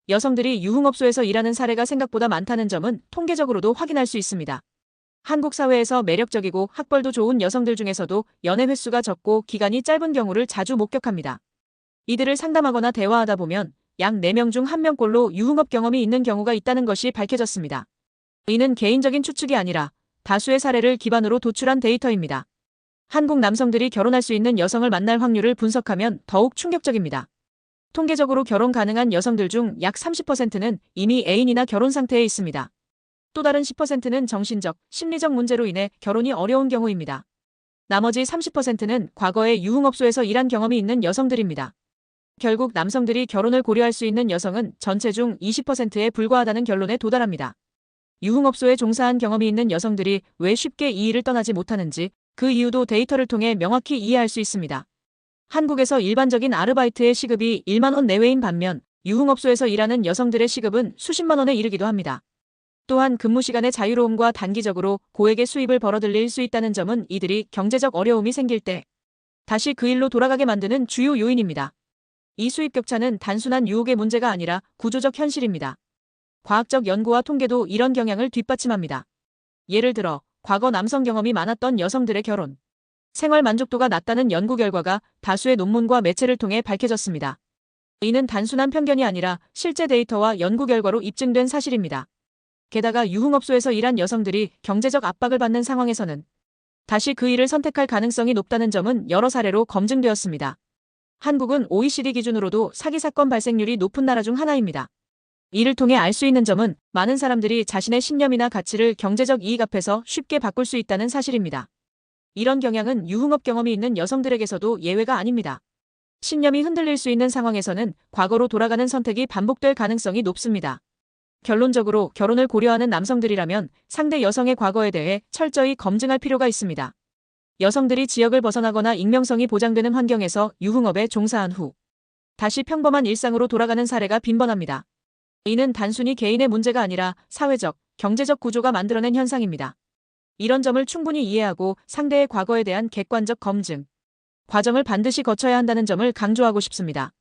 여성들이 유흥업소에서 일하는 사례가 생각보다 많다는 점은 통계적으로도 확인할 수 있습니다. 한국 사회에서 매력적이고 학벌도 좋은 여성들 중에서도 연애 횟수가 적고 기간이 짧은 경우를 자주 목격합니다. 이들을 상담하거나 대화하다 보면 약 4명 중 1명꼴로 유흥업 경험이 있는 경우가 있다는 것이 밝혀졌습니다. 이는 개인적인 추측이 아니라 다수의 사례를 기반으로 도출한 데이터입니다. 한국 남성들이 결혼할 수 있는 여성을 만날 확률을 분석하면 더욱 충격적입니다. 통계적으로 결혼 가능한 여성들 중 약 30%는 이미 애인이나 결혼 상태에 있습니다. 또 다른 10%는 정신적, 심리적 문제로 인해 결혼이 어려운 경우입니다. 나머지 30%는 과거에 유흥업소에서 일한 경험이 있는 여성들입니다. 결국 남성들이 결혼을 고려할 수 있는 여성은 전체 중 20%에 불과하다는 결론에 도달합니다. 유흥업소에 종사한 경험이 있는 여성들이 왜 쉽게 이 일을 떠나지 못하는지 그 이유도 데이터를 통해 명확히 이해할 수 있습니다. 한국에서 일반적인 아르바이트의 시급이 1만 원 내외인 반면 유흥업소에서 일하는 여성들의 시급은 수십만 원에 이르기도 합니다. 또한 근무 시간의 자유로움과 단기적으로 고액의 수입을 벌어들일 수 있다는 점은 이들이 경제적 어려움이 생길 때 다시 그 일로 돌아가게 만드는 주요 요인입니다. 이 수입 격차는 단순한 유혹의 문제가 아니라 구조적 현실입니다. 과학적 연구와 통계도 이런 경향을 뒷받침합니다. 예를 들어 과거 남성 경험이 많았던 여성들의 결혼, 생활 만족도가 낮다는 연구 결과가 다수의 논문과 매체를 통해 밝혀졌습니다. 이는 단순한 편견이 아니라 실제 데이터와 연구 결과로 입증된 사실입니다. 게다가 유흥업소에서 일한 여성들이 경제적 압박을 받는 상황에서는 다시 그 일을 선택할 가능성이 높다는 점은 여러 사례로 검증되었습니다. 한국은 OECD 기준으로도 사기 사건 발생률이 높은 나라 중 하나입니다. 이를 통해 알 수 있는 점은 많은 사람들이 자신의 신념이나 가치를 경제적 이익 앞에서 쉽게 바꿀 수 있다는 사실입니다. 이런 경향은 유흥업 경험이 있는 여성들에게서도 예외가 아닙니다. 신념이 흔들릴 수 있는 상황에서는 과거로 돌아가는 선택이 반복될 가능성이 높습니다. 결론적으로 결혼을 고려하는 남성들이라면 상대 여성의 과거에 대해 철저히 검증할 필요가 있습니다. 여성들이 지역을 벗어나거나 익명성이 보장되는 환경에서 유흥업에 종사한 후 다시 평범한 일상으로 돌아가는 사례가 빈번합니다. 이는 단순히 개인의 문제가 아니라 사회적, 경제적 구조가 만들어낸 현상입니다. 이런 점을 충분히 이해하고 상대의 과거에 대한 객관적 검증 과정을 반드시 거쳐야 한다는 점을 강조하고 싶습니다.